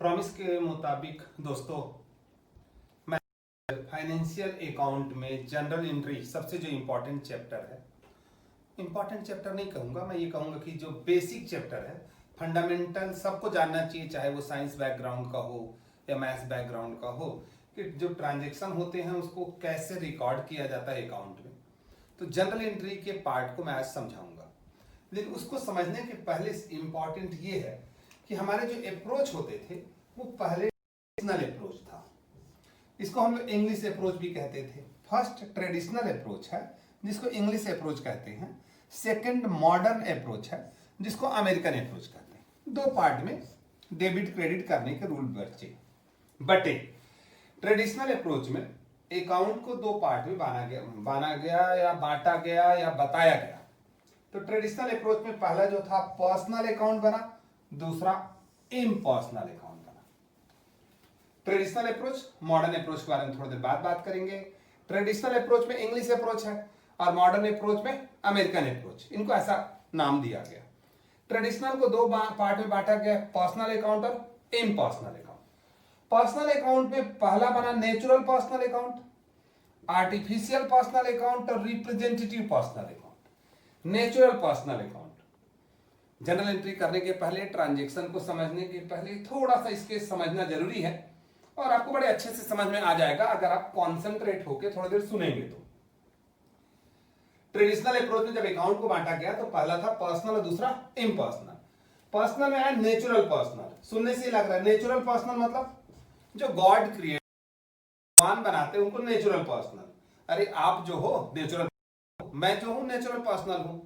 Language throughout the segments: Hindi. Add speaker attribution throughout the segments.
Speaker 1: प्रॉमिस के मुताबिक दोस्तों, मैं फाइनेंशियल अकाउंट में जनरल एंट्री सबसे जो इम्पोर्टेंट चैप्टर है, इम्पोर्टेंट चैप्टर नहीं कहूँगा, मैं ये कहूँगा कि जो बेसिक चैप्टर है, फंडामेंटल सबको जानना चाहिए, चाहे वो साइंस बैकग्राउंड का हो या मैथ्स बैकग्राउंड का हो, कि जो ट्रांजेक्शन होते हैं उसको कैसे रिकॉर्ड किया जाता है अकाउंट में। तो जनरल एंट्री के पार्ट को मैं आज समझाऊंगा, लेकिन उसको समझने के पहले इम्पॉर्टेंट ये है कि हमारे जो अप्रोच होते थे वो पहले ट्रेडिशनल अप्रोच था। इसको हम लोग इंग्लिश अप्रोच भी कहते थे। फर्स्ट ट्रेडिशनल अप्रोच है जिसको इंग्लिश अप्रोच कहते हैं। सेकंड मॉडर्न अप्रोच है जिसको अमेरिकन अप्रोच कहते हैं। दो पार्ट में डेबिट क्रेडिट करने के रूल बटे। ट्रेडिशनल अप्रोच में अकाउंट को दो पार्ट में बांटा गया या बताया गया। तो ट्रेडिशनल अप्रोच में पहला जो था पर्सनल अकाउंट बना, दूसरा इम्पर्सनल अकाउंट बना। ट्रेडिशनल अप्रोच मॉडर्न अप्रोच के बारे में थोड़ी देर बाद बात करेंगे। ट्रेडिशनल अप्रोच में इंग्लिश अप्रोच है और मॉडर्न अप्रोच में अमेरिकन अप्रोच, इनको ऐसा नाम दिया गया। ट्रेडिशनल को दो पार्ट में बांटा गया, पर्सनल अकाउंट और इम्पर्सनल अकाउंट। पर्सनल अकाउंट में पहला बना natural personal account, artificial personal account और representative personal account. Natural personal account general entry करने के पहले, ट्रांजैक्शन को समझने के पहले थोड़ा सा इसके समझना जरूरी है और आपको बड़े अच्छे से समझ में आ जाएगा अगर आप कॉन्सेंट्रेट होकर थोड़ी देर सुनेंगे तो। ट्रेडिशनल अप्रोच में जब अकाउंट को बांटा गया तो पहला था पर्सनल और दूसरा इम्पर्सनल। पर्सनल में है नेचुरल पर्सनल। सुनने से लग रहा है नेचुरल पर्सनल मतलब जो गॉड क्रिएट भगवान बनाते हैं उनको नेचुरल पर्सनल। अरे आप जो हो नेचुरल, मैं जो हूं नेचुरल पर्सनल हूं।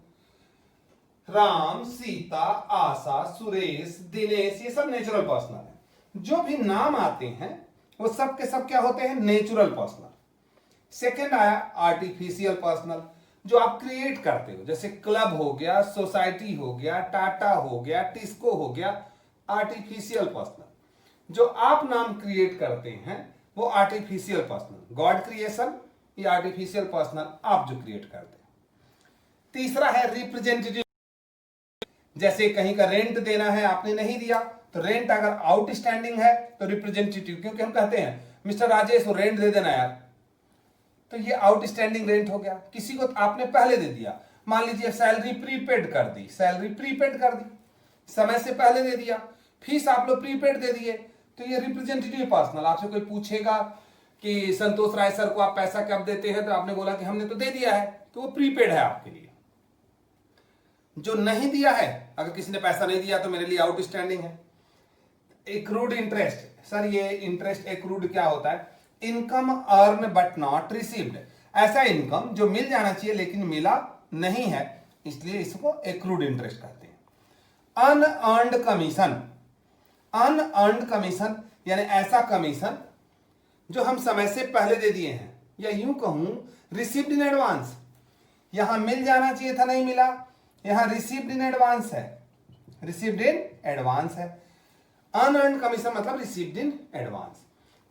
Speaker 1: राम, सीता, आशा, सुरेश, दिनेश, ये सब नेचुरल पर्सनल है। जो भी नाम आते हैं वो सब के सब क्या होते हैं? Natural personal. सेकंड आया आर्टिफिशियल पर्सनल, जो आप क्रिएट करते हो, जैसे क्लब हो गया, सोसाइटी हो गया, टाटा हो गया, टिस्को हो गया, आर्टिफिशियल पर्सनल। जो आप नाम क्रिएट करते हैं वो आर्टिफिशियल पर्सनल। गॉड क्रिएशन या आर्टिफिशियल पर्सनल आप जो क्रिएट करते हैं। तीसरा है रिप्रेजेंटेटिव, जैसे कहीं का रेंट देना है, आपने नहीं दिया तो रेंट अगर आउटस्टैंडिंग है तो रिप्रेजेंटेटिव, क्योंकि हम कहते हैं मिस्टर राजेश वो रेंट दे देना यार, तो ये आउटस्टैंडिंग रेंट हो गया। किसी को आपने पहले दे दिया, मान लीजिए सैलरी प्रीपेड कर दी, समय से पहले दे दिया, फीस आप लोग प्रीपेड दे दिए, तो ये रिप्रेजेंटेटिव पर्सनल। आपसे कोई पूछेगा कि संतोष राय सर को आप पैसा कब देते हैं, तो आपने बोला कि हमने तो दे दिया है, तो वो प्रीपेड है आपके लिए। जो नहीं दिया है, अगर किसी ने पैसा नहीं दिया तो मेरे लिए आउटस्टैंडिंग है। एक्रूड इंटरेस्ट, सर ये इंटरेस्ट एक्रूड क्या होता है? Income earn but not received, ऐसा इनकम जो मिल जाना चाहिए लेकिन मिला नहीं है, इसलिए इसको एक्रूड इंटरेस्ट कहते हैं। अनअर्न्ड कमीशन, अनअर्न्ड कमीशन यानी ऐसा कमीशन जो हम समय से पहले दे दिए हैं, या यूं कहूं रिसीव्ड इन एडवांस। यहां मिल जाना चाहिए था, नहीं मिला, यहां रिसीव्ड इन एडवांस है, रिसीव्ड इन एडवांस है। अनअर्न्ड कमीशन मतलब रिसीव्ड इन एडवांस।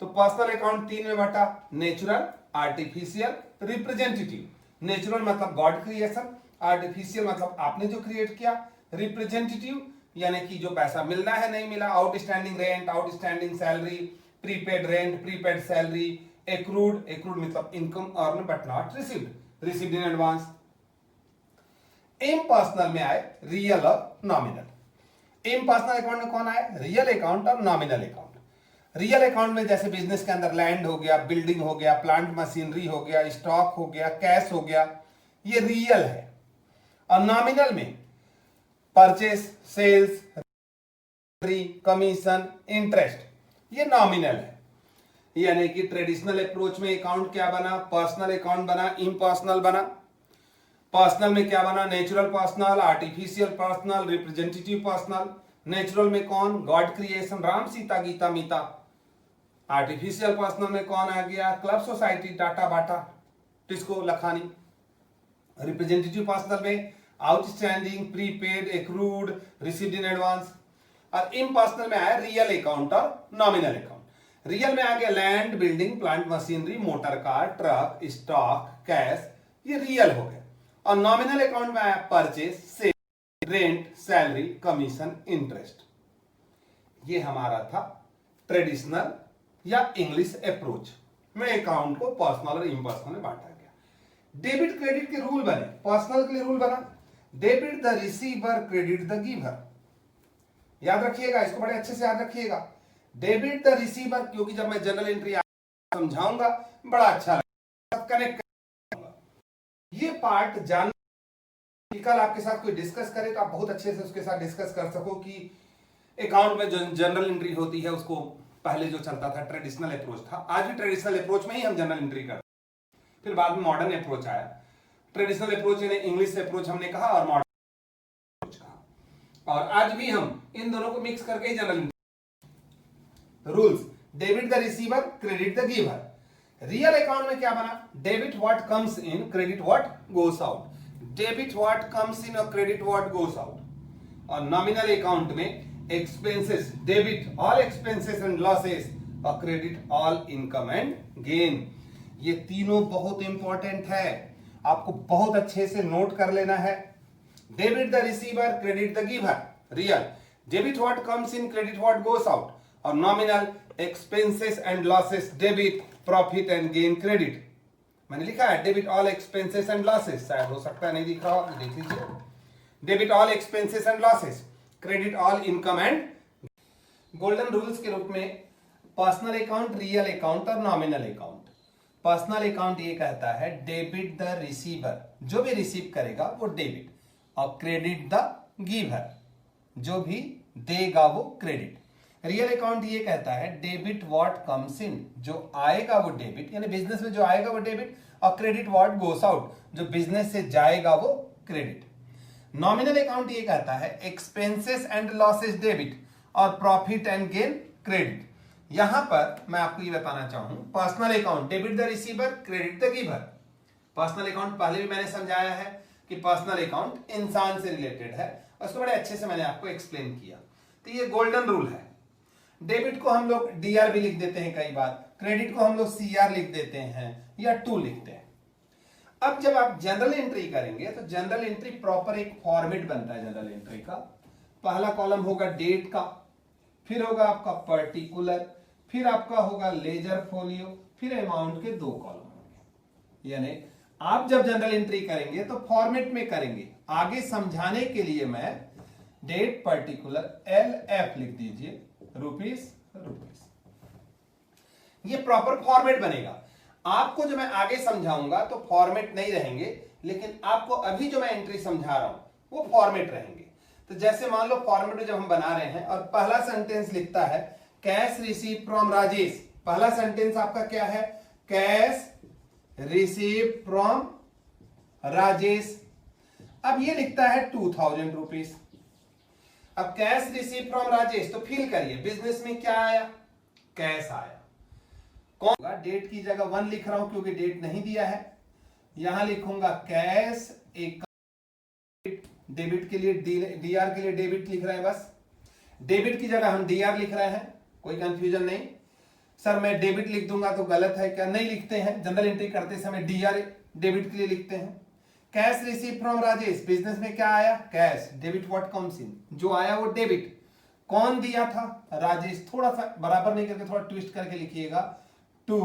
Speaker 1: तो पर्सनल अकाउंट तीन में बटा, नेचुरल, आर्टिफिशियल, रिप्रेजेंटेटिव। नेचुरल मतलब गॉड क्रिएशन, आर्टिफिशियल मतलब आपने जो क्रिएट किया, रिप्रेजेंटेटिव यानी कि जो पैसा मिलना है नहीं मिला, outstanding rent, outstanding salary, prepaid rent, prepaid salary, accrued, accrued मतलब income earn but not received, received in advance. Impersonal में आए रियल और नॉमिनल। इम्पर्सनल अकाउंट में कौन आए? रियल अकाउंट और नॉमिनल अकाउंट। रियल अकाउंट में जैसे बिजनेस के अंदर लैंड हो गया, बिल्डिंग हो गया, प्लांट मशीनरी हो गया, स्टॉक हो गया, कैश हो गया, ये रियल है। और नॉमिनल में परचेस, सेल्स, कमीशन, इंटरेस्ट, ये नॉमिनल है। यानी कि ट्रेडिशनल अप्रोच में अकाउंट क्या बना? पर्सनल अकाउंट बना, इम्पर्सनल बना। पर्सनल में क्या बना? Natural personal, artificial personal, representative personal. Natural में कौन? गॉड क्रिएशन, राम, सीता, गीता, मीता। आर्टिफिशियल पर्सनल में कौन आ गया? क्लब, सोसाइटी, टाटा, बाटा, टिस्को, लखानी। रिप्रेजेंटेटिव पर्सनल में outstanding, prepaid, accrued, received in advance. और इम्पर्सनल में आया रियल अकाउंट और नॉमिनल अकाउंट। रियल में आ गया land, building, plant machinery, motor car, truck, stock, cash, ये रियल हो गया। और नॉमिनल अकाउंट में आया purchase, sale, rent, salary, commission, interest. ये हमारा था ट्रेडिशनल या इंग्लिश अप्रोच में अकाउंट को पर्सनल और इम्पर्सनल में बांटा गया। डेबिट क्रेडिट के रूल बने। पर्सनल के लिए रूल बना, debit the receiver credit the giver. याद रखिएगा, इसको बड़े अच्छे से याद रखिएगा। डेबिट द रिसीवर, क्योंकि जब मैं जनरल एंट्री समझाऊंगा बड़ा अच्छा लगेगा, कनेक्ट करूंगा। ये पार्ट जान, कल आपके साथ कोई डिस्कस करे तो आप बहुत अच्छे से उसके साथ डिस्कस कर सको कि अकाउंट में जो जनरल एंट्री होती है उसको पहले जो चलता था ट्रेडिशनल अप्रोच था, आज भी ट्रेडिशनल अप्रोच में ही हम जनरल एंट्री करते हैं। फिर बाद में मॉडर्न अप्रोच आया। ट्रेडिशनल अप्रोच यानी इंग्लिश अप्रोच हमने कहा और मॉडर्न अप्रोच कहा, और आज भी हम इन दोनों को मिक्स करके ही general entry. Rules, debit the receiver credit the giver. Real account में क्या बना, debit what comes in credit what goes out. Debit what comes in और क्रेडिट व्हाट गोस आउट। और नॉमिनल अकाउंट में expenses, debit all expenses and losses और credit all income and gain. ये तीनों बहुत इंपॉर्टेंट है, आपको बहुत अच्छे से नोट कर लेना है। Debit the receiver credit the giver, real. Debit what comes in credit what goes out. और nominal expenses and losses, debit profit and gain credit. मैंने लिखा है debit all expenses and losses, शायद हो सकता है नहीं दिख रहा हो, आप देख लीजिए। Debit all expenses and losses, credit all income and. Golden rules के रूप में पर्सनल अकाउंट, रियल अकाउंट और नॉमिनल अकाउंट। पर्सनल अकाउंट ये कहता है डेबिट द रिसीवर, जो भी रिसीव करेगा वो डेबिट, और क्रेडिट द गिवर, जो भी देगा वो क्रेडिट। रियल अकाउंट ये कहता है डेबिट व्हाट कम्स इन, जो आएगा वो डेबिट, यानी बिजनेस में जो आएगा वो डेबिट, और क्रेडिट व्हाट गोस आउट, जो बिजनेस से जाएगा वो क्रेडिट। नॉमिनल अकाउंट ये कहता है एक्सपेंसेस एंड लॉसेस डेबिट और प्रॉफिट एंड गेन क्रेडिट। यहां पर मैं आपको ये बताना चाहूं, personal account debit the receiver credit the giver. Personal account पहले भी मैंने समझाया है कि पर्सनल अकाउंट इंसान से रिलेटेड है, और उसको बड़े अच्छे से मैंने आपको एक्सप्लेन किया। तो ये गोल्डन रूल है। डेबिट को हम लोग डीआर भी लिख देते हैं कई बार, क्रेडिट को हम लोग सीआर लिख देते हैं या टू लिखते हैं। अब जब आप जनरल एंट्री करेंगे तो जनरल एंट्री प्रॉपर एक फॉर्मेट बनता है जनरल एंट्री का। पहला कॉलम होगा डेट का, फिर होगा आपका पर्टिकुलर, फिर आपका होगा लेजर फोलियो, फिर अमाउंट के 2 कॉलम होंगे। यानी आप जब जनरल एंट्री करेंगे तो फॉर्मेट में करेंगे। आगे समझाने के लिए मैं डेट पर्टिकुलर LF लिख दीजिए, रुपीस रुपीस, ये प्रॉपर फॉर्मेट बनेगा। आपको जो मैं आगे समझाऊंगा तो फॉर्मेट नहीं रहेंगे, लेकिन आपको अभी जो मैं एंट्री समझा रहा हूं वो फॉर्मेट रहेंगे। तो जैसे मान लो फॉर्मेट जब हम बना रहे हैं और पहला सेंटेंस लिखता है कैश रिसीव फ्रॉम राजेश। पहला सेंटेंस आपका क्या है, कैश रिसीव फ्रॉम राजेश। अब ये लिखता है 2000 रुपीज। अब कैश रिसीव फ्रॉम राजेश, तो फील करिए बिजनेस में क्या आया, कैश आया। कौन होगा, डेट की जगह 1 लिख रहा हूं क्योंकि डेट नहीं दिया है। यहां लिखूंगा कैश अकाउंट, डेबिट के लिए डीआर के लिए डेबिट लिख रहे हैं, बस डेबिट की जगह हम डीआर लिख रहे हैं, कोई कंफ्यूजन नहीं। सर मैं डेबिट लिख दूंगा तो गलत है क्या, नहीं लिखते हैं, जनरल एंट्री करते समय डीआर डेबिट के लिए लिखते हैं। Cash receive from Rajesh, business में क्या आया, कैश, डेबिट व्हाट कम्स इन, जो आया वो डेबिट। कौन दिया था, राजेश। थोड़ा सा बराबर नहीं करके थोड़ा ट्विस्ट करके लिखिएगा, टू,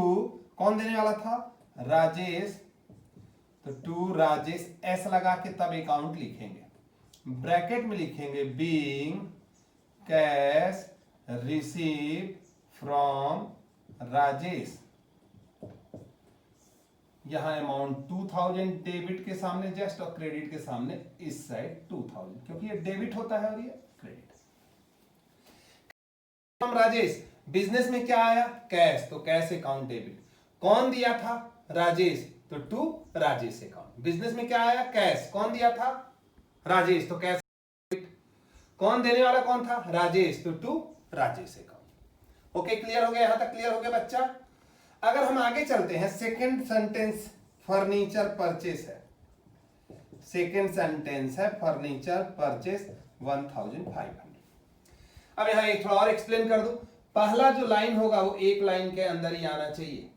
Speaker 1: कौन देने वाला था, राजेश, तो टू राजेश, एस लगा के तब अकाउंट लिखेंगे, ब्रैकेट में लिखेंगे being cash receive from Rajesh. यहां अमाउंट 2000 डेबिट के सामने जस्ट, और क्रेडिट के सामने इस साइड 2000, क्योंकि ये डेबिट होता है और ये क्रेडिट। फ्रॉम राजेश, बिजनेस में क्या आया, कैश, तो कैश अकाउंट डेबिट। कौन दिया था, राजेश, तो टू राजेश अकाउंट। बिजनेस में क्या आया, कैश, कौन दिया था, राजेश, तो कैश डेबिट। कौन देने वाला कौन था, राजेश, तो to Rajesh account. Okay, clear हो गया, यहां तक क्लियर हो गया बच्चा। अगर हम आगे चलते हैं, सेकेंड सेंटेंस फर्नीचर परचेस है, सेकेंड सेंटेंस है फर्नीचर परचेस 1500। अब यहां एक थोड़ा और एक्सप्लेन कर दूं। पहला जो लाइन होगा वो एक लाइन के अंदर ही आना चाहिए,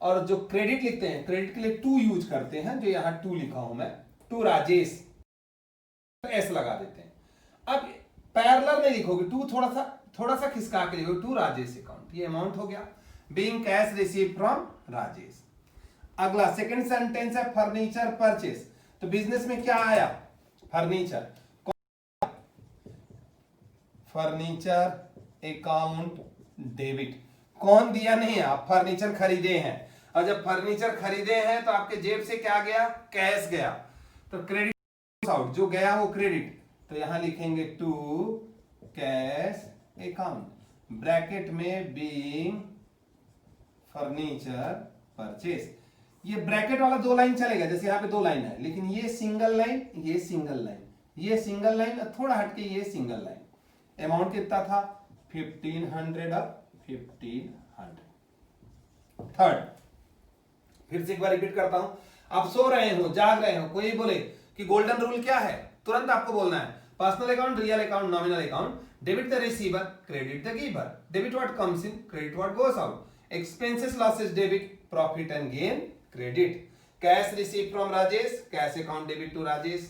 Speaker 1: और जो क्रेडिट लिखते हैं, क्रेडिट के लिए टू यूज करते हैं, जो यहां टू लिखा हूं मैं, टू राजेश, एस लगा देते हैं। अब पैरेलल नहीं लिखोगे, टू थोड़ा सा खिसका के लिखो टू राजेश अकाउंट, ये अमाउंट हो गया। Being cash receive from Rajesh. अगला सेकंड सेंटेंस है फर्नीचर परचेस, तो बिजनेस में क्या आया, फर्नीचर। फर्नीचर अकाउंट डेबिट, कौन दिया नहीं है, आप फर्नीचर खरीदे हैं, और जब फर्नीचर खरीदे हैं तो आपके जेब से क्या गया, कैश गया, तो क्रेडिट आउट, जो गया वो क्रेडिट, तो यहां लिखेंगे टू कैश अकाउंट, ब्रैकेट में बीइंग फर्नीचर परचेस। ये ब्रैकेट वाला दो लाइन चलेगा, जैसे यहां पे दो लाइन है, लेकिन ये सिंगल लाइन, ये सिंगल लाइन, ये सिंगल लाइन, थोड़ा हटके ये सिंगल लाइन। अमाउंट कितना था 1500 और 1500। थर्ड, फिर से एक बार रिपीट करता हूं, आप सो रहे हो, जाग रहे हो, कोई बोले कि गोल्डन रूल क्या है, तुरंत आपको बोलना है personal account, real account, nominal account, debit the receiver, credit the giver, debit what comes in, credit what goes out, expenses losses debit, profit and gain credit, cash receive from Rajesh, cash account debit to Rajesh,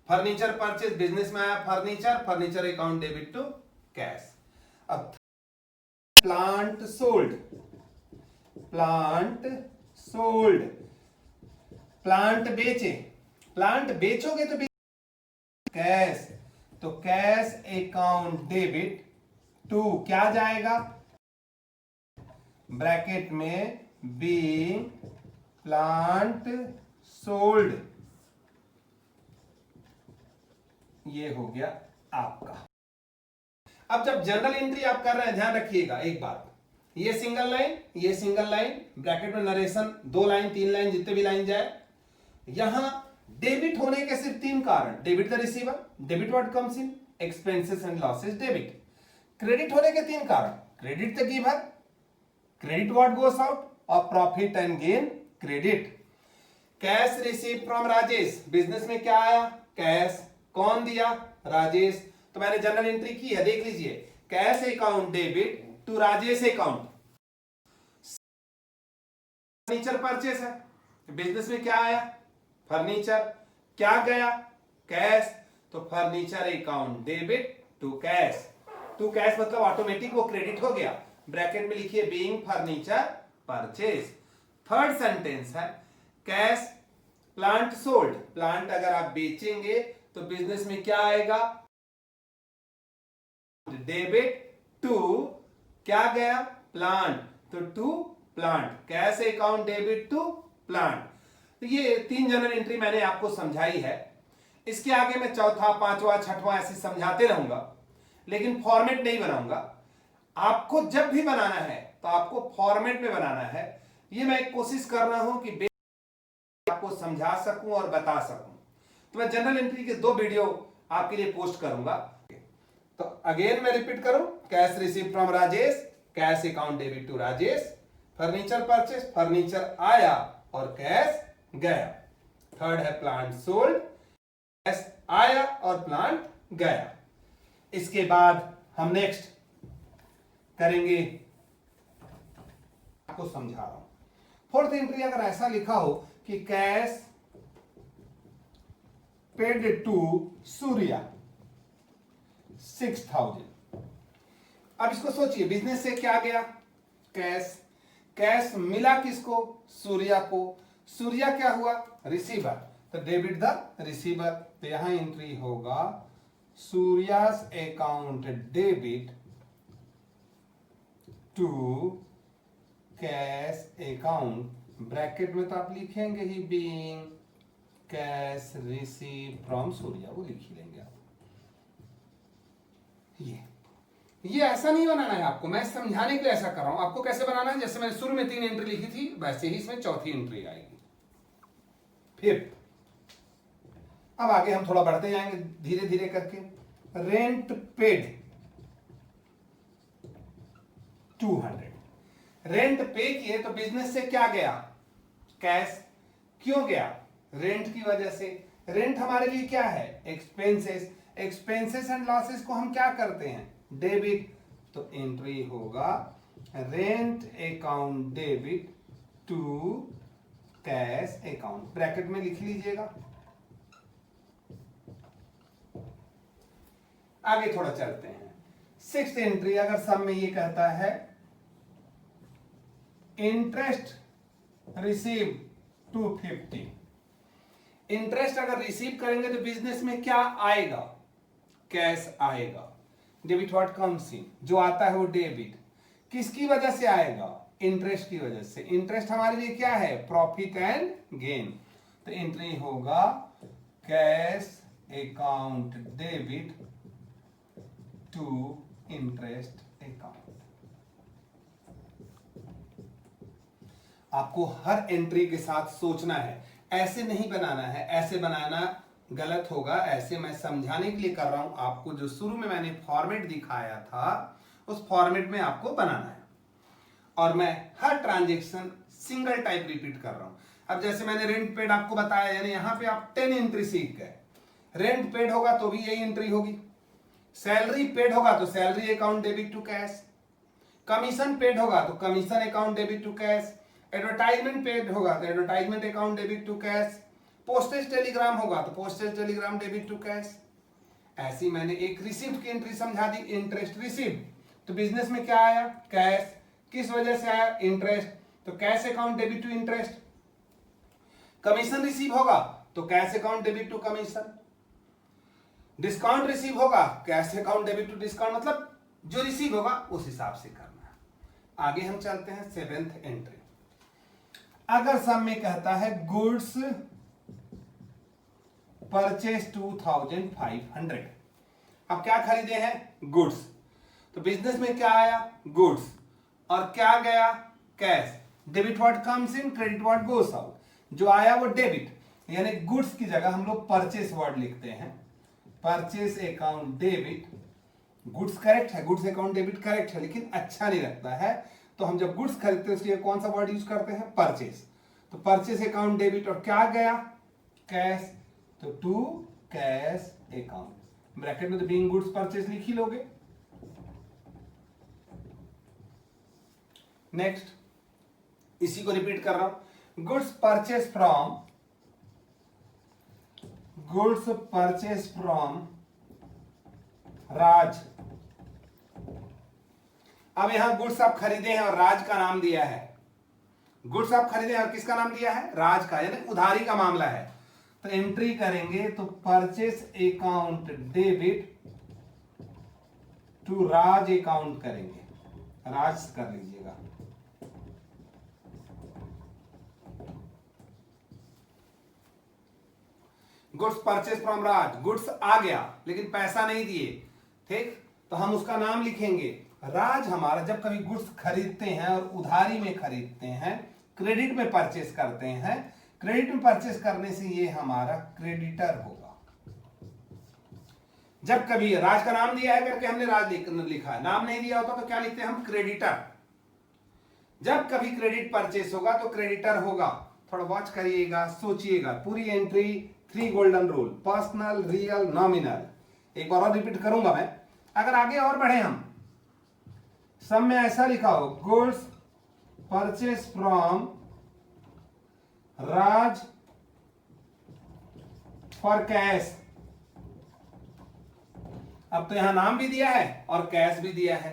Speaker 1: furniture purchase, business में आया furniture, furniture account debit to cash. अब plant sold, plant sold, plant बेचे, प्लांट बेचोगे तो कैश, तो कैश अकाउंट डेबिट टू क्या जाएगा, ब्रैकेट में बीइंग प्लांट सोल्ड, ये हो गया आपका। अब जब जनरल एंट्री आप कर रहे हैं, ध्यान रखिएगा एक बात, ये सिंगल लाइन, ये सिंगल लाइन, ब्रैकेट में नरेशन, दो लाइन तीन लाइन जितने भी लाइन जाए, यहां डेबिट होने के सिर्फ तीन कारण, debit the receiver, debit what comes in, expenses and losses debit, credit होने के तीन कारण, credit the giver, credit what goes out, और profit and gain credit. Cash receive from Rajesh, business में क्या आया, कैश, कौन दिया, राजेश, तो मैंने जनरल एंट्री की है, देख लीजिए, cash account debit to Rajesh account. Furniture purchase है, बिजनेस में क्या आया, फर्नीचर, क्या गया, कैश, तो furniture account debit to cash, to cash मतलब ऑटोमेटिक वो क्रेडिट हो गया, ब्रैकेट में लिखिए being furniture purchase. Third sentence है कैश प्लांट सोल्ड, प्लांट अगर आप बेचेंगे तो बिजनेस में क्या आएगा, डेबिट टू क्या गया, प्लांट, तो to plant, cash account debit to plant. तो ये तीन जनरल एंट्री मैंने आपको समझाई है, इसके आगे मैं चौथा पांचवा छठवां ऐसे समझाते रहूंगा, लेकिन फॉर्मेट नहीं बनाऊंगा। आपको जब भी बनाना है तो आपको फॉर्मेट में बनाना है, ये मैं कोशिश कर रहा हूं कि आपको समझा सकूं और बता सकूं। तो मैं जनरल एंट्री के दो वीडियो आपके लिए पोस्ट करूंगा। तो अगेन मैं रिपीट करूं, cash receive from Rajesh, cash account debit to Rajesh, furniture purchase, furniture आया और कैश गया। थर्ड है प्लांट सोल्ड, कैश आया और प्लांट गया। इसके बाद हम नेक्स्ट करेंगे, आपको समझा रहा हूं, फोर्थ एंट्री अगर ऐसा लिखा हो कि कैश पेड टू सूर्या 6000, अब इसको सोचिए, बिजनेस से क्या गया, कैश, कैश मिला किसको, सूर्या को, सूर्या क्या हुआ, रिसीवर, तो डेबिट द रिसीवर, तो यहां एंट्री होगा Surya's account debit to cash account, bracket में तो आप लिखेंगे ही being cash receive from Surya, वो लिख ही लेंगे आप। ये ऐसा नहीं बनाना है आपको, मैं समझाने के लिए ऐसा कर रहा हूं। आपको कैसे बनाना है, जैसे मैंने शुरू में 3 एंट्री लिखी थी, वैसे ही इसमें चौथी एंट्री आएगी। फिफ्थ, अब आगे हम थोड़ा बढ़ते जाएंगे धीरे धीरे करके। रेंट पेड 200, रेंट पे किए तो बिजनेस से क्या गया, कैश, क्यों गया, रेंट की वजह से। रेंट हमारे लिए क्या है, एक्सपेंसेस, एक्सपेंसेस एंड लॉसेस को हम क्या करते हैं, डेबिट, तो एंट्री होगा rent account debit to cash account, bracket में लिख लीजिएगा। आगे थोड़ा चलते हैं, सिक्स्थ एंट्री अगर सम में ये कहता है इंटरेस्ट रिसीव 250, इंटरेस्ट अगर रिसीव करेंगे तो बिजनेस में क्या आएगा? कैश आएगा। डेबिट व्हाट कम्स इन, जो आता है वो डेबिट। किसकी वजह से आएगा? इंटरेस्ट की वजह से। इंटरेस्ट हमारे लिए क्या है? Profit and gain. तो एंट्री होगा cash account debit to interest account. आपको हर एंट्री के साथ सोचना है, ऐसे नहीं बनाना है। ऐसे बनाना गलत होगा। ऐसे मैं समझाने के लिए कर रहा हूं आपको। जो शुरू में मैंने फॉर्मेट दिखाया था उस फॉर्मेट में आपको बनाना है। और मैं हर ट्रांजेक्शन सिंगल टाइप रिपीट कर रहा हूं। अब जैसे मैंने रेंट पेड आपको बताया, यानी यहां पे आप 10 एंट्री सीख गए। रेंट पेड होगा तो भी यही एंट्री होगी। सैलरी पेड होगा तो salary account debit to cash. Commission paid होगा तो commission account debit to cash. Advertisement paid होगा तो advertisement account debit to cash. Postage telegram होगा तो postage telegram debit to cash. ऐसी मैंने एक रिसीप्ट की एंट्री समझा दी, इंटरेस्ट रिसीव। तो बिजनेस में क्या आया? कैश। किस वजह से आया? इंटरेस्ट। तो cash account debit to interest. Commission receive होगा तो cash account debit to commission. Discount receive होगा cash account debit to discount. मतलब जो रिसीव होगा उस हिसाब से करना है। आगे हम चलते हैं सेवेंथ एंट्री। अगर सम में कहता है गुड्स परचेज 2500, अब क्या खरीदे हैं? गुड्स। तो बिजनेस में क्या आया? गुड्स। और क्या गया? Cash. Debit what comes in, credit what goes out. जो आया वो डेबिट, यानी गुड्स की जगह हम लोग परचेस वर्ड लिखते हैं। Purchase account debit. Goods correct है, गुड्स अकाउंट डेबिट करेक्ट है, लेकिन अच्छा नहीं लगता है। तो हम जब गुड्स खरीदते हैं उसके लिए कौन सा वर्ड यूज करते हैं? परचेस। तो परचेस अकाउंट डेबिट और क्या गया? कैश। तो टू कैश अकाउंट। ब्रैकेट में तो बीइंग गुड्स परचेस लिख ही लोगे। नेक्स्ट, इसी को रिपीट कर रहा हूं। गुड्स परचेस फ्रॉम राज। अब यहां गुड्स आप खरीदे हैं और राज का नाम दिया है। गुड्स आप खरीदे हैं और किसका नाम दिया है? राज का, यानी उधारी का मामला है। तो एंट्री करेंगे तो purchase account debit to Raj account करेंगे। राज कर लीजिएगा। Goods purchase from Raj. Goods आ गया लेकिन पैसा नहीं दिए, ठीक? तो हम उसका नाम लिखेंगे राज। हमारा जब कभी गुड्स खरीदते हैं और उधारी में खरीदते हैं, क्रेडिट में परचेस करते हैं, क्रेडिट में परचेस करने से ये हमारा क्रेडिटर होगा। जब कभी राज का नाम दिया है करके हमने राज लिखा है, नाम नहीं दिया होता तो क्या लिखते हैं हम? क्रेडिटर। जब कभी क्रेडिट परचेस होगा तो क्रेडिटर होगा। थोड़ा वॉच करिएगा, सोचिएगा। पूरी entry 3 golden rule, personal, real, nominal. एक बार और रिपीट करूंगा मैं। अगर आगे और बढ़े हम, सब में ऐसा लिखा हो goods purchase from Raj for cash. अब तो यहां नाम भी दिया है और कैश भी दिया है,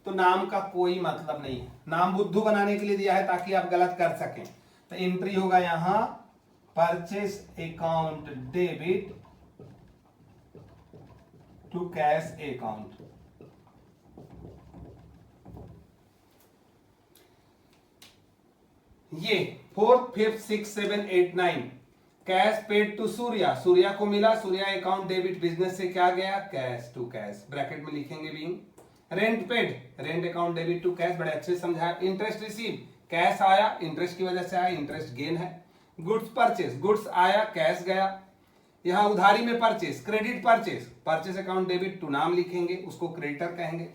Speaker 1: तो नाम का कोई मतलब नहीं है। नाम बुद्धू बनाने के लिए दिया है ताकि आप गलत कर सकें। तो एंट्री होगा यहां purchase account debit to cash account. ये 4th, 5th, 6th, 7th, 8th, 9 cash paid to Surya. Surya को मिला, सूर्या अकाउंट डेबिट। बिजनेस से क्या गया? Cash to cash. ब्रैकेट में लिखेंगे being. Rent paid, rent account debit to cash. बड़े अच्छे समझाया। इंटरेस्ट रिसीव, कैश आया, इंटरेस्ट की वजह से आया, इंटरेस्ट गेन है। गुड्स परचेस, गुड्स आया, कैश गया। यहां उधारी में purchase, credit purchase, purchase account debit to नाम लिखेंगे, उसको क्रेडिटर कहेंगे।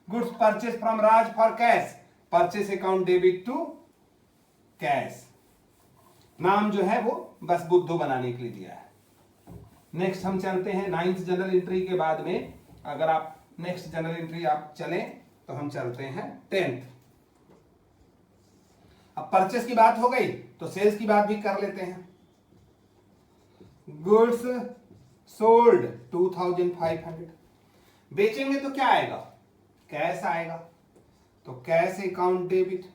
Speaker 1: Goods purchase from Raj for cash, purchase account debit to cash. नाम जो है वो बस बुद्धू बनाने के लिए दिया है। नेक्स्ट हम चलते हैं 9th जनरल एंट्री के बाद में। अगर आप नेक्स्ट जनरल एंट्री आप चलें तो हम चलते हैं 10th। अब परचेस की बात हो गई तो सेल्स की बात भी कर लेते हैं। Goods sold 2500। बेचेंगे तो क्या आएगा? कैश आएगा, तो कैश अकाउंट डेबिट।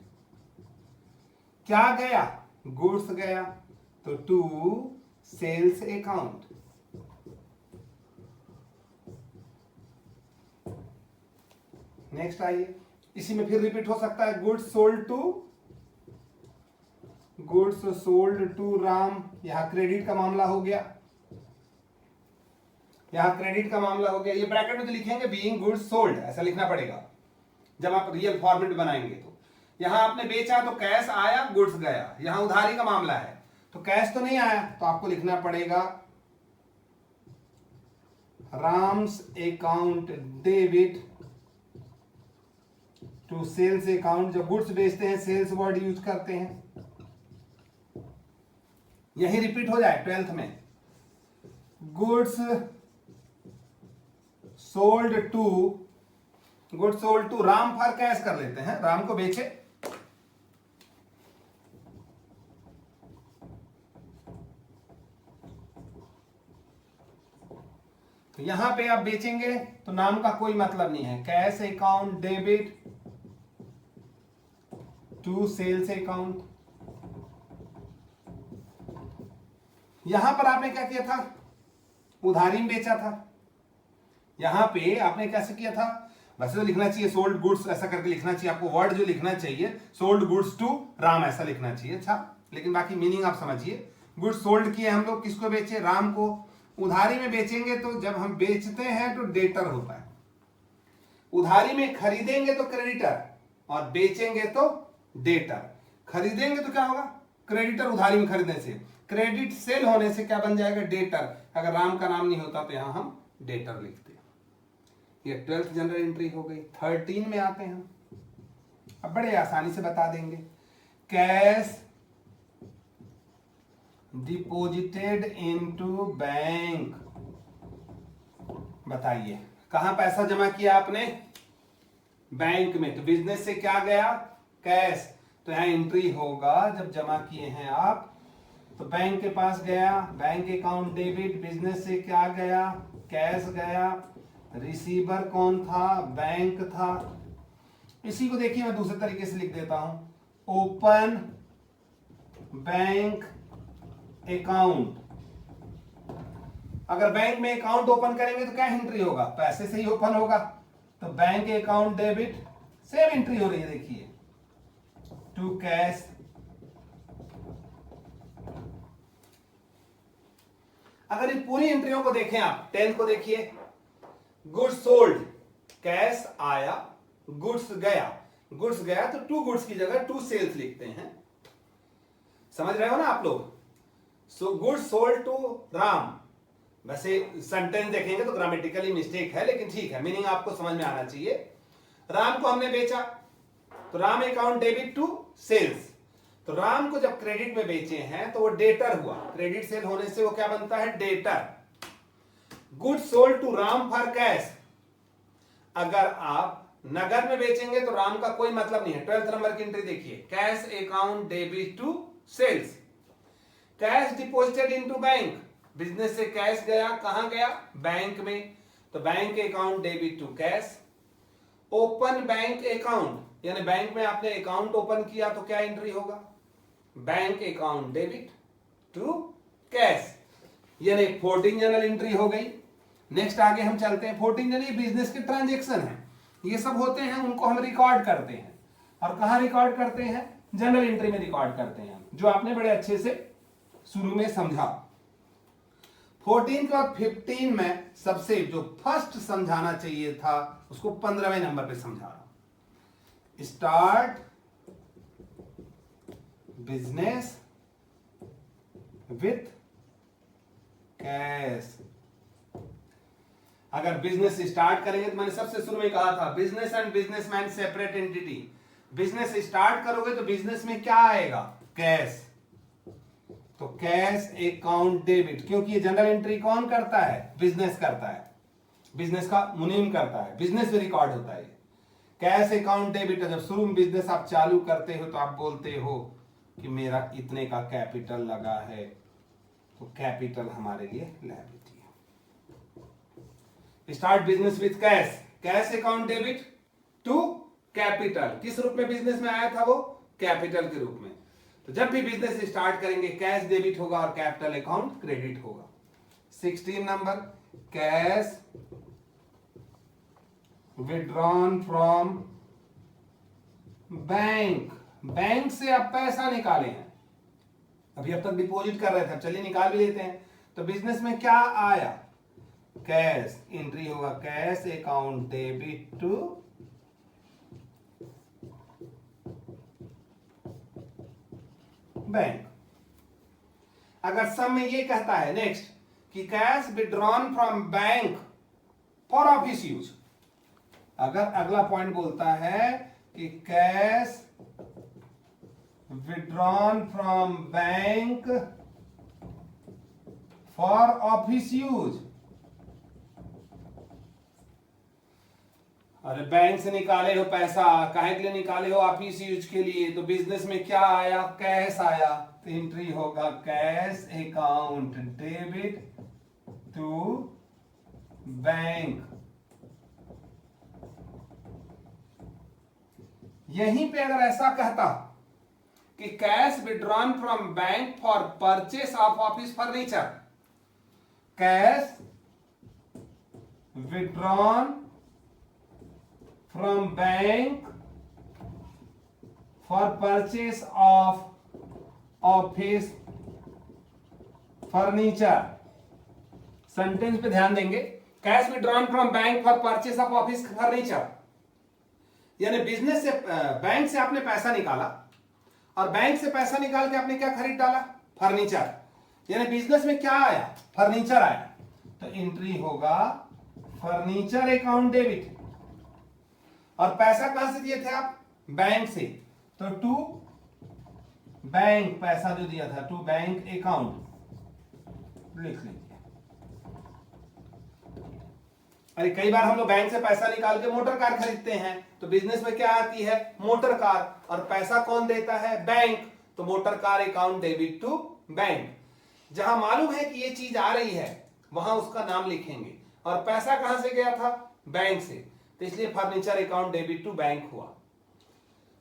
Speaker 1: क्या गया, गुड्स गया, तो टू सेल्स अकाउंट। नेक्स्ट आइए, इसी में फिर रिपीट हो सकता है, गुड्स सोल्ड टू राम। यहां क्रेडिट का मामला हो गया, यहां क्रेडिट का मामला हो गया। ये ब्रैकेट में तो लिखेंगे बीइंग गुड्स सोल्ड, ऐसा लिखना पड़ेगा जब आप रियल फॉर्मेट बनाएंगे। तो यहां आपने बेचा तो कैश आया, गुड्स गया। यहां उधारी का मामला है तो कैश तो नहीं आया, तो आपको लिखना पड़ेगा Ram's account debit to sales account. जब गुड्स बेचते हैं सेल्स वर्ड यूज करते हैं। यही रिपीट हो जाए 12th में, goods sold to Ram for cash कर लेते हैं, राम को बेचे। तो यहां पे आप बेचेंगे तो नाम का कोई मतलब नहीं है, cash account debit to sales account. यहां पर आपने क्या किया था, उधारी में बेचा था। यहां पे आपने कैसे किया था, वैसे तो लिखना चाहिए सोल्ड गुड्स ऐसा करके लिखना चाहिए आपको, वर्ड जो लिखना चाहिए सोल्ड गुड्स टू राम ऐसा लिखना चाहिए। अच्छा, लेकिन बाकी मीनिंग आप समझिए। गुड्स सोल्ड किए हम लोग, किसको बेचे, राम को। उधारी में बेचेंगे तो जब हम बेचते हैं तो डेटर होता है, उधारी में खरीदेंगे तो क्रेडिटर और बेचेंगे तो डेटर। खरीदेंगे तो क्या होगा, क्रेडिटर, उधारी में खरीदने से। क्रेडिट सेल होने से क्या बन जाएगा, डेटर। अगर राम का नाम नहीं होता तो यहां हम डेटर लिखते हैं। ये 12th जनरल एंट्री हो गई। 13 में आते हैं, अब बड़े आसानी से बता देंगे। Cash deposited into bank. बताइए कहां पैसा जमा किया आपने, बैंक में। तो बिजनेस से क्या गया, कैश। तो यहां एंट्री होगा जब जमा किए हैं आप, तो बैंक के पास गया, बैंक अकाउंट डेबिट। बिजनेस से क्या गया, कैश गया। रिसीवर कौन था, बैंक था। इसी को देखिए मैं दूसरे तरीके से लिख देता हूं, ओपन बैंक अकाउंट। अगर बैंक में अकाउंट ओपन करेंगे तो क्या एंट्री होगा, पैसे से ही ओपन होगा। तो bank account debit, same entry हो रही है देखिए, टू कैश। अगर इन पूरी एंट्रियों को देखें आप, 10 को देखिए, गुड्स सोल्ड, कैश आया, गुड्स गया। गुड्स गया तो टू गुड्स की जगह टू सेल्स लिखते हैं। समझ रहे हो ना आप लोग। So goods sold to Ram. वैसे सेंटेंस देखेंगे तो ग्रामेटिकली मिस्टेक है, लेकिन ठीक है, मीनिंग आपको समझ में आना चाहिए। राम को हमने बेचा तो Ram account debit to sales. तो राम को जब क्रेडिट में बेचे हैं तो वो डेटर हुआ, क्रेडिट सेल होने से वो क्या बनता है, debtor. Goods sold to Ram for cash. अगर आप नगद में बेचेंगे तो राम का कोई मतलब नहीं है। 12th नंबर की एंट्री देखिए, cash account debit to sales. Cash deposited into bank. Business से कैश गया, कहां गया, बैंक में। तो bank account debit to cash. Open bank account, यानी बैंक में आपने अकाउंट ओपन किया तो क्या एंट्री होगा, bank account debit to cash. यानी 14 जनरल एंट्री हो गई। नेक्स्ट आगे हम चलते हैं। 14 जनरल बिजनेस के ट्रांजेक्शन है, ये सब होते हैं, उनको हम रिकॉर्ड करते हैं। और कहां रिकॉर्ड करते हैं, जनरल एंट्री में रिकॉर्ड करते हैं, जो आपने बड़े अच्छे से शुरू में समझा। 14 के बाद 15 में सबसे जो फर्स्ट समझाना चाहिए था उसको 15वें नंबर पे समझा रहा हूं। Start business with cash. अगर बिजनेस स्टार्ट करेंगे तो मैंने सबसे शुरू में कहा था, business and businessman separate entity. Business start करोगे तो बिजनेस में क्या आएगा, कैश। तो कैश अकाउंट डेबिट, क्योंकि ये जनरल एंट्री कौन करता है, बिजनेस करता है, बिजनेस का मुनीम करता है, बिजनेस में रिकॉर्ड होता है। Cash account debit. जब शुरू में बिजनेस आप चालू करते हो तो आप बोलते हो कि मेरा इतने का कैपिटल लगा है, तो कैपिटल हमारे लिए लायबिलिटी है। Start business with cash, cash account debit to capital. किस रूप में बिजनेस में आया था वो? कैपिटल के रूप में। तो जब भी बिजनेस स्टार्ट करेंगे कैश डेबिट होगा और कैपिटल अकाउंट क्रेडिट होगा। 16 number, cash withdrawn from bank. Bank से आप पैसा निकाले हैं, अभी अब तक डिपॉजिट कर रहे थे, अब चलिए निकाल भी लेते हैं। तो बिजनेस में क्या आया? कैश, एंट्री होगा cash account debit to bank. अगर सम में ये कहता है नेक्स्ट कि cash withdrawn from bank for office use, अगर अगला पॉइंट बोलता है कि cash withdrawn from bank for office use, अरे बैंक से निकाले हो पैसा, काहे के लिए निकाले हो? ऑफिस यूज के लिए। तो बिजनेस में क्या आया? कैश आया, तो एंट्री होगा cash account debit to bank. यहीं पे अगर ऐसा कहता कि cash withdrawn from bank for purchase of office furniture, cash withdrawn from bank for purchase of office furniture, sentence पे ध्यान देंगे। Cash withdrawn from bank for purchase of office furniture, यानी बिजनेस से, बैंक से आपने पैसा निकाला और बैंक से पैसा निकाल के आपने क्या खरीद डाला? फर्नीचर। यानी बिजनेस में क्या आया? फर्नीचर आया, तो एंट्री होगा फर्नीचर अकाउंट डेबिट। और पैसा कहां से दिए थे आप? बैंक से, तो टू बैंक, पैसा जो दिया था टू बैंक अकाउंट लिख लीजिए। अरे कई बार हम लोग बैंक से पैसा निकाल के मोटर कार खरीदते हैं, तो बिजनेस में क्या आती है? मोटर कार, और पैसा कौन देता है? बैंक। तो motor car account debit to bank. जहां मालूम है कि ये चीज आ रही है वहां उसका नाम लिखेंगे। और पैसा कहां से गया था? बैंक से, तो इसलिए furniture account debit to bank हुआ।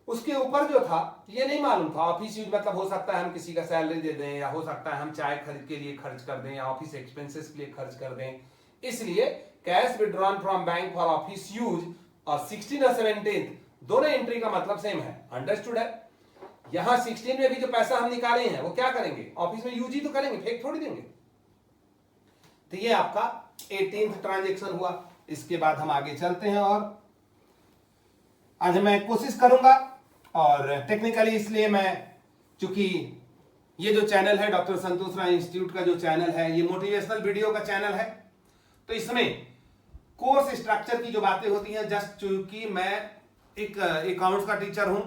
Speaker 1: उसके ऊपर जो था ये नहीं मालूम था, ऑफिस यूज मतलब हो सकता है हम किसी का सैलरी दे दें, या हो सकता है हम चाय खरीद के लिए खर्च कर दें, या ऑफिस एक्सपेंसेस के लिए खर्च कर दें। इसलिए cash withdrawn from bank for office use और 16 और 17 दोनों एंट्री का मतलब सेम है। अंडरस्टूड है? यहां 16 में भी जो पैसा हम निकाले हैं वो क्या करेंगे? ऑफिस में यूज ही तो करेंगे, फेक थोड़ी देंगे। तो ये आपका 18th ट्रांजेक्शन हुआ। इसके बाद हम आगे चलते हैं, और आज मैं कोशिश करूंगा, और टेक्निकली इसलिए मैं, चूंकि ये जो चैनल है डॉक्टर संतोष राय इंस्टीट्यूट का जो चैनल है, ये मोटिवेशनल वीडियो का चैनल है, तो इसमें कोर्स स्ट्रक्चर की जो बातें होती हैं, जस्ट चूंकि मैं एक अकाउंट्स का टीचर हूं,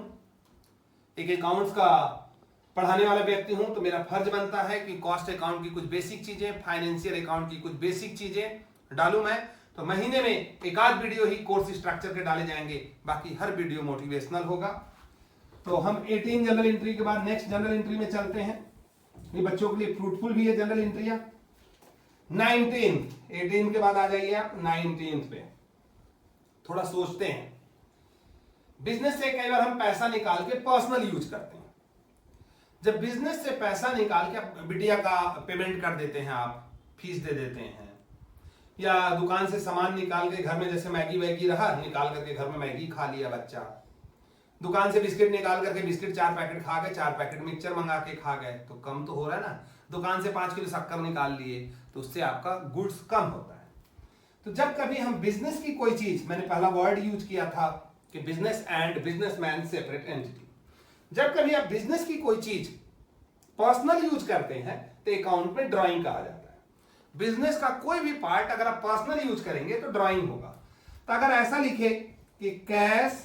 Speaker 1: एक अकाउंट्स का पढ़ाने वाला व्यक्ति हूं, तो मेरा फर्ज बनता है कि कॉस्ट अकाउंट की कुछ बेसिक चीजें, फाइनेंशियल अकाउंट की कुछ बेसिक चीजें डालूं मैं। तो महीने में एक आध वीडियो ही कोर्स स्ट्रक्चर के डाले जाएंगे, बाकी हर वीडियो मोटिवेशनल होगा। तो हम 18 जनरल एंट्री के बाद नेक्स्ट जनरल एंट्री में चलते हैं। ये बच्चों के लिए फ्रूटफुल भी है जनरल एंट्रियां। 19th, 18 के बाद आ जाइए आप 19th पे। थोड़ा सोचते हैं, बिजनेस से कई बार हम पैसा निकाल के पर्सनल यूज करते हैं। जब बिजनेस से पैसा निकाल के बिटिया का पेमेंट कर देते हैं, आप फीस दे देते हैं, या दुकान से सामान निकाल के घर में, जैसे मैगी वैगी रहा, निकाल करके घर में मैगी खा लिया बच्चा, दुकान से बिस्किट निकाल करके बिस्किट 4 पैकेट खा गए, 4 पैकेट मिक्सचर मंगा के खा गए, तो कम तो हो रहा है ना। दुकान से 5 किलो शक्कर निकाल लिए, तो उससे आपका गुड्स कम होता है। तो जब कभी हम बिजनेस की कोई चीज, मैंने पहला वर्ड यूज किया था कि business and businessman separate entity, जब कभी आप बिजनेस की कोई चीज पर्सनल यूज करते हैं तो अकाउंट में ड्राइंग कहा जाता है। बिजनेस का कोई भी पार्ट अगर आप पर्सनल यूज करेंगे तो ड्राइंग होगा। तो अगर ऐसा लिखे कि cash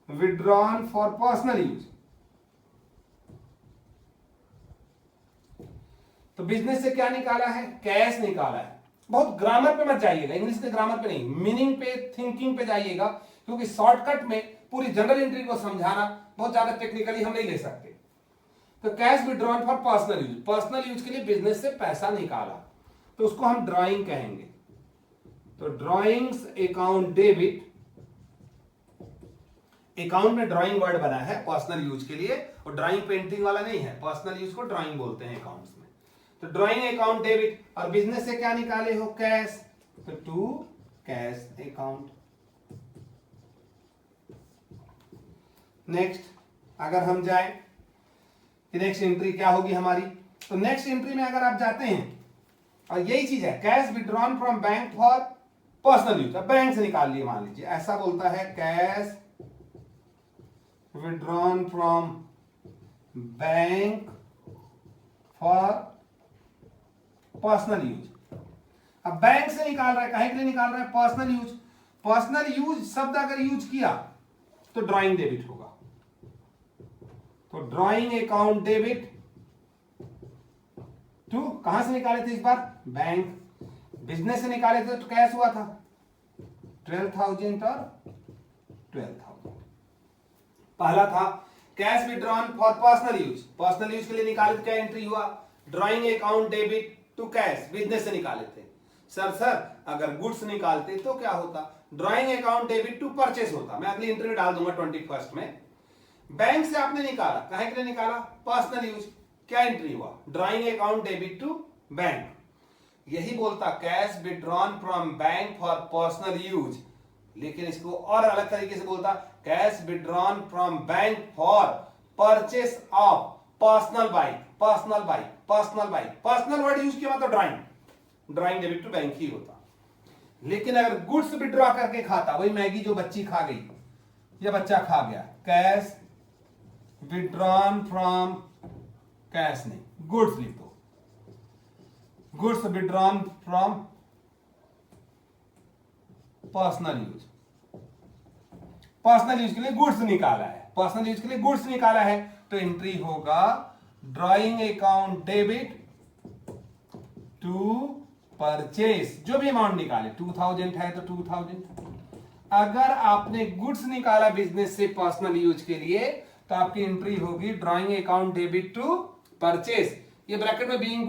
Speaker 1: withdrawn for personal use, तो बिजनेस से क्या निकाला है? कैश निकाला है। बहुत ग्रामर पे मत जाइएगा, इंग्लिश के ग्रामर पे नहीं, मीनिंग पे, थिंकिंग पे जाइएगा, क्योंकि शॉर्टकट में पूरी जनरल एंट्री को समझाना बहुत ज्यादा टेक्निकली हम नहीं ले सकते। तो cash withdrawn for personal use, personal use के लिए बिजनेस से पैसा निकाला, तो उसको हम ड्राइंग कहेंगे। तो ड्राइंग्स अकाउंट डेबिट, अकाउंट में ड्राइंग वर्ड बना है पर्सनल यूज के लिए, और ड्राइंग पेंटिंग वाला नहीं है, पर्सनल यूज को ड्राइंग बोलते हैं अकाउंट्स में। तो ड्राइंग अकाउंट डेबिट, और बिजनेस से क्या निकाले हो, कैश, तो टू कैश अकाउंट। नेक्स्ट अगर हम जाएं कि नेक्स्ट एंट्री क्या होगी हमारी, तो नेक्स्ट एंट्री में अगर आप जाते हैं और यही चीज है, cash withdrawn from bank for personal use, bank से निकाल लिए मान लीजिए, ऐसा बोलता है cash withdrawn from bank for personal use. अब बैंक से निकाल रहा है, काहे के लिए निकाल रहा है, पर्सनल यूज। पर्सनल यूज शब्द अगर यूज किया तो ड्राइंग डेबिट होगा, तो ड्राइंग अकाउंट डेबिट टू, कहां से निकाले थे इस बार, बैंक। बिजनेस से निकाले थे तो कैश हुआ था 12,000 और 12,000। पहला था cash withdrawn for personal use, personal use के लिए निकाले तो क्या एंट्री हुआ, drawing account debit to cash, business से निकाले थे। सर अगर गुड्स निकालते तो क्या होता, drawing account debit to purchase होता। मैं अगली एंट्री में डाल दूंगा 21 में। बैंक से आपने निकाला, काहे के लिए निकाला, पर्सनल यूज, क्या एंट्री हुआ, drawing account debit to bank. यही बोलता cash withdrawn from bank for personal use, लेकिन इसको और अलग तरीके से बोलता cash withdrawn from bank for purchase of personal bike, personal bike, personal bike, personal word use किया मतलब ड्राइंग डेबिट टू बैंक ही होता। लेकिन अगर गुड्स विड्रॉ करके खाता, वही मैगी जो बच्ची खा गई या बच्चा खा गया, कैश विड्रॉन फ्रॉम, कैश नहीं, गुड्स लिख दो, goods withdrawn from personal use, personal use के लिए गुड्स निकाला है, पर्सनल यूज के लिए गुड्स निकाला है, तो एंट्री होगा drawing account debit to purchase, जो भी अमाउंट निकाले, 2000 है तो 2000। अगर आपने गुड्स निकाला बिजनेस से पर्सनल यूज के लिए तो आपकी एंट्री होगी drawing account debit to purchase. ये ब्रैकेट में being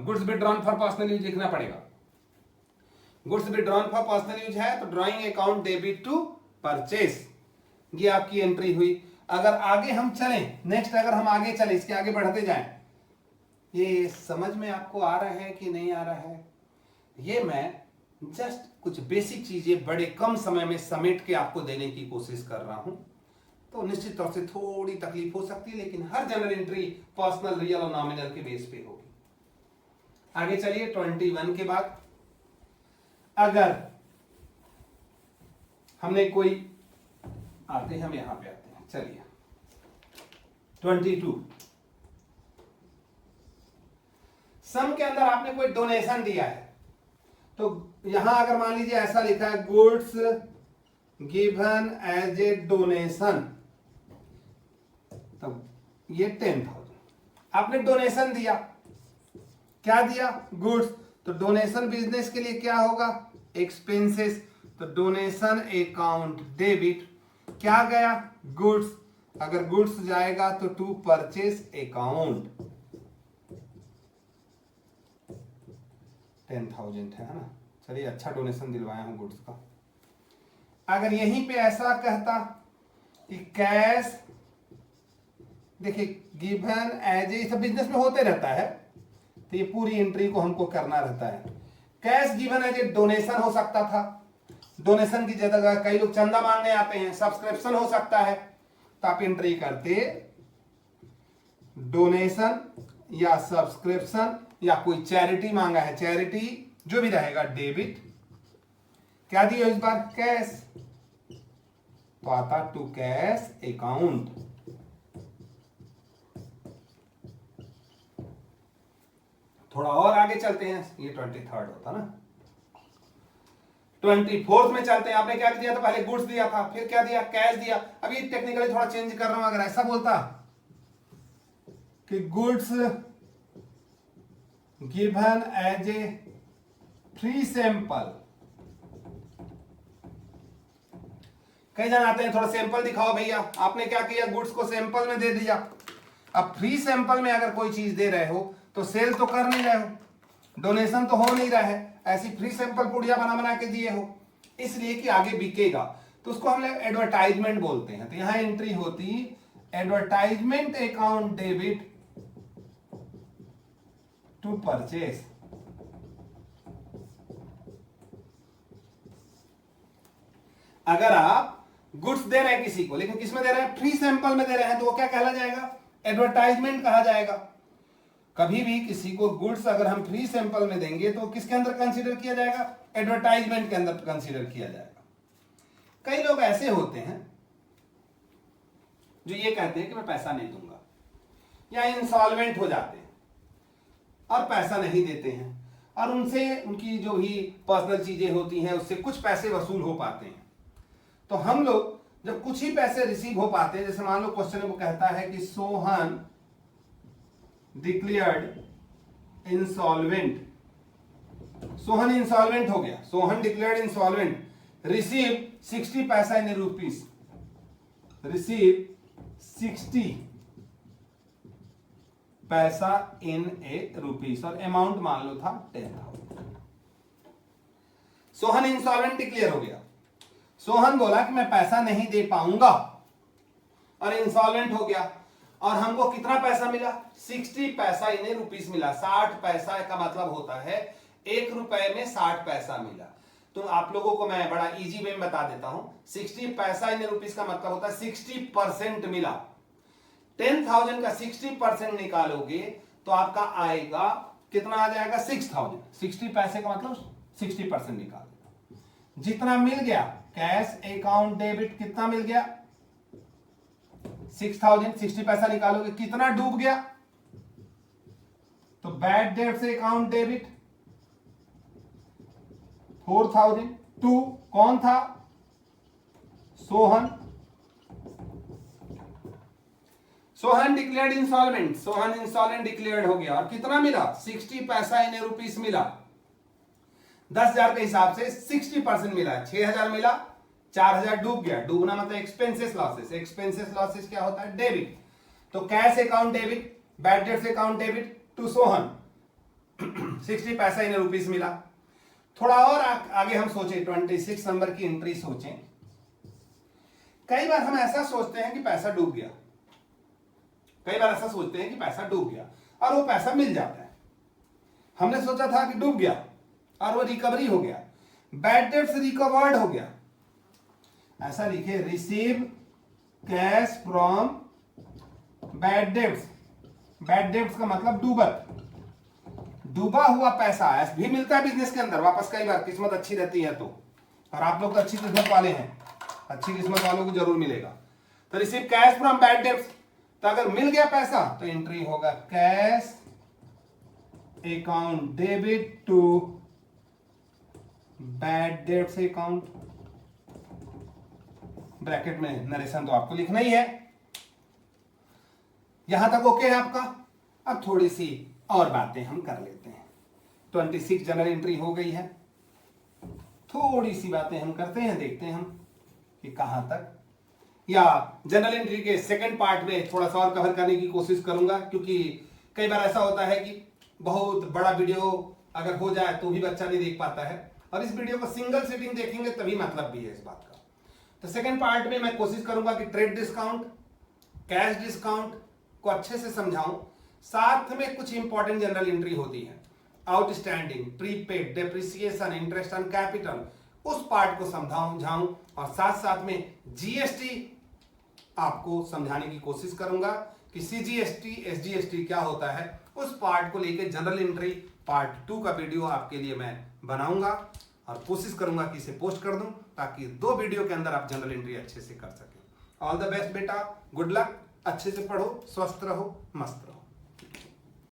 Speaker 1: goods withdrawn for personal use लिखना पड़ेगा। Goods withdrawn for personal use है तो drawing account debit to purchase, ये आपकी एंट्री हुई। अगर आगे हम चलें, नेक्स्ट अगर हम आगे चलें, इसके आगे बढ़ते जाएं, ये समझ में आपको आ रहा है कि नहीं आ रहा है, ये मैं जस्ट कुछ बेसिक चीजें बड़े कम समय में समेट के आपको देने की कोशिश कर रहा हूं। तो निश्चित तौर से थोड़ी तकलीफ हो सकती है, लेकिन हर जनरल एंट्री पर्सनल, रियल और नॉमिनल के बेस पे होगी। आगे चलिए 21 के बाद अगर हमने कोई, आते हैं हम यहां पे आते हैं, चलिए 22 सम के अंदर आपने कोई डोनेशन दिया है, तो यहां अगर मान लीजिए ऐसा लिखा है goods given as a donation, तो ये 10,000 आपने डोनेशन दिया, क्या दिया, गुड्स, तो डोनेशन बिजनेस के लिए क्या होगा, एक्सपेंसेस, तो डोनेशन अकाउंट डेबिट, क्या गया, गुड्स, अगर गुड्स जाएगा तो टू परचेस अकाउंट 10,000 है ना। चलिए अच्छा डोनेशन दिलवाया हूं गुड्स का। अगर यहीं पे ऐसा कहता कि कैश, देखिए गिवन एज ए, सब बिजनेस में होते रहता है, तो ये पूरी एंट्री को हमको करना रहता है। Cash given as a donation हो सकता था, डोनेशन की जगह कई लोग चंदा मांगने आते हैं, सब्सक्रिप्शन हो सकता है, तो आप एंट्री करते डोनेशन या सब्सक्रिप्शन या कोई चैरिटी मांगा है, चैरिटी जो भी रहेगा, डेबिट, क्या दिया इस बार, कैश, तो आता टू कैश अकाउंट। थोड़ा और आगे चलते हैं, ये 23rd होता ना, 24th में चलते हैं। आपने क्या दिया था, पहले गुड्स दिया था, फिर क्या दिया, कैश दिया। अब ये टेक्निकली थोड़ा चेंज कर रहा हूं, अगर ऐसा बोलता कि goods given as a free sample, कई जन आते हैं थोड़ा सैंपल दिखाओ भैया, आपने क्या किया, गुड्स को सैंपल में दे दिया। अब फ्री सैंपल में अगर कोई चीज दे रहे हो तो सेल तो कर नहीं रहे हो, डोनेशन तो हो नहीं रहा है, ऐसी फ्री सैंपल पुड़िया बना के दिए हो, इसलिए कि आगे बिकेगा, तो उसको हम लोग एडवर्टाइजमेंट बोलते हैं। तो यहां एंट्री होती advertisement account debit to purchase. अगर आप गुड्स दे रहे हैं किसी को, लेकिन किस में दे रहे हैं, फ्री सैंपल में दे रहे हैं, तो वो क्या कहला जाएगा, एडवर्टाइजमेंट कहा जाएगा। कभी भी किसी को गुड्स अगर हम फ्री सैंपल में देंगे तो किसके अंदर कंसीडर किया जाएगा, एडवर्टाइजमेंट के अंदर कंसीडर किया जाएगा। कई लोग ऐसे होते हैं जो ये कहते हैं कि मैं पैसा नहीं दूंगा, या इंसॉल्वेंट हो जाते हैं और पैसा नहीं देते हैं, और उनसे उनकी जो भी पर्सनल चीजें होती हैं उससे कुछ पैसे वसूल हो पाते हैं। तो हम लोग जब कुछ ही पैसे रिसीव हो पाते हैं, जैसे मान लो क्वेश्चन में कहता है कि Sohan declared insolvent, Sohan insolvent हो गया, सोहन डिक्लेयर्ड इंसॉल्वेंट, रिसीव 60 पैसा इन रुपीस, रिसीव 60 पैसा इन ए रुपीस, और अमाउंट मान लो था 10,000। सोहन इंसॉल्वेंट डिक्लेयर हो गया, सोहन बोला कि मैं पैसा नहीं दे पाऊंगा और इंसॉल्वेंट हो गया, और हमको कितना पैसा मिला, 60 पैसा इन रुपीस मिला। 60 पैसा का मतलब होता है 1 रुपए में 60 पैसा मिला। तो आप लोगों को मैं बड़ा इजी वे में बता देता हूं, 60 पैसा इन रुपीस का मतलब होता है 60% मिला। 10,000 का 60% निकालोगे तो आपका आएगा कितना, आ जाएगा 6,000। 60 पैसे का मतलब 60% निकाल देना, जितना मिल गया कैश अकाउंट डेबिट कितना मिल गया 6,000। 60 पैसा निकालोगे कितना डूब गया, तो बैड डेट से अकाउंट डेबिट 4,000। टू कौन था, Sohan, Sohan declared insolvent, Sohan insolvent declared हो गया, और कितना मिला 60 पैसा इन रुपीस मिला। 10,000 के हिसाब से 60% मिला, 6,000 मिला, 4,000 डूब गया। डूबना मतलब एक्सपेंसेस लॉसेस, एक्सपेंसेस लॉसेस क्या होता है, डेबिट। तो cash account debit, bad debts account debit to Sohan, 60 पैसा इन रुपीस मिला। थोड़ा और आगे हम सोचें, 26 नंबर की एंट्री सोचें। कई बार हम ऐसा सोचते हैं कि पैसा डूब गया, कई बार ऐसा सोचते हैं कि पैसा डूब गया और वो पैसा मिल जाता है। हमने सोचा था कि डूब गया और वो रिकवरी हो गया, बैड डेट्स रिकवर्ड हो गया। ऐसा लिखे, receive cash from bad dates, bad debts का मतलब डूबत, डूबा हुआ पैसा भी मिलता है बिजनेस के अंदर वापस, कई बार किस्मत अच्छी रहती है तो, और आप लोग तो अच्छी किस्मत वाले हैं, अच्छी किस्मत वालों को जरूर मिलेगा। तो receive cash from bad debts, तो अगर मिल गया पैसा तो एंट्री होगा cash account debit to bad debts account, bracket में नरेशन तो आपको लिखना ही है। यहां तक ओके है आपका। अब थोड़ी सी और बातें हम कर लेते हैं। 26 जनरल एंट्री हो गई है, थोड़ी सी बातें हम करते हैं, देखते हैं हम कि कहां तक, या जनरल एंट्री के सेकंड पार्ट में थोड़ा सा और कवर करने की कोशिश करूंगा, क्योंकि कई बार ऐसा होता है कि बहुत बड़ा वीडियो अगर हो जाए तो भी बच्चा नहीं देख पाता है, और इस वीडियो को सिंगल सीटिंग देखेंगे तभी मतलब भी है इस बात का। तो सेकंड पार्ट में मैं कोशिश करूंगा कि ट्रेड डिस्काउंट, कैश डिस्काउंट को अच्छे से समझाऊं, साथ में कुछ इंपॉर्टेंट जनरल एंट्री होती है, outstanding, prepaid, depreciation, interest on capital, उस पार्ट को समझाऊं, और साथ साथ में जीएसटी आपको समझाने की कोशिश करूंगा कि सीजीएसटी, एसजीएसटी क्या होता है। उस पार्ट को लेकर जनरल एंट्री पार्ट 2 का वीडियो आपके लिए मैं बनाऊंगा, और कोशिश करूंगा कि इसे पोस्ट कर दूं, ताकि 2 वीडियो के अंदर आप जनरल एंट्री अच्छे से कर सकें। ऑल द बेस्ट बेटा, गुड लक, अच्छे से पढ़ो, स्वस्थ रहो, मस्त रहो।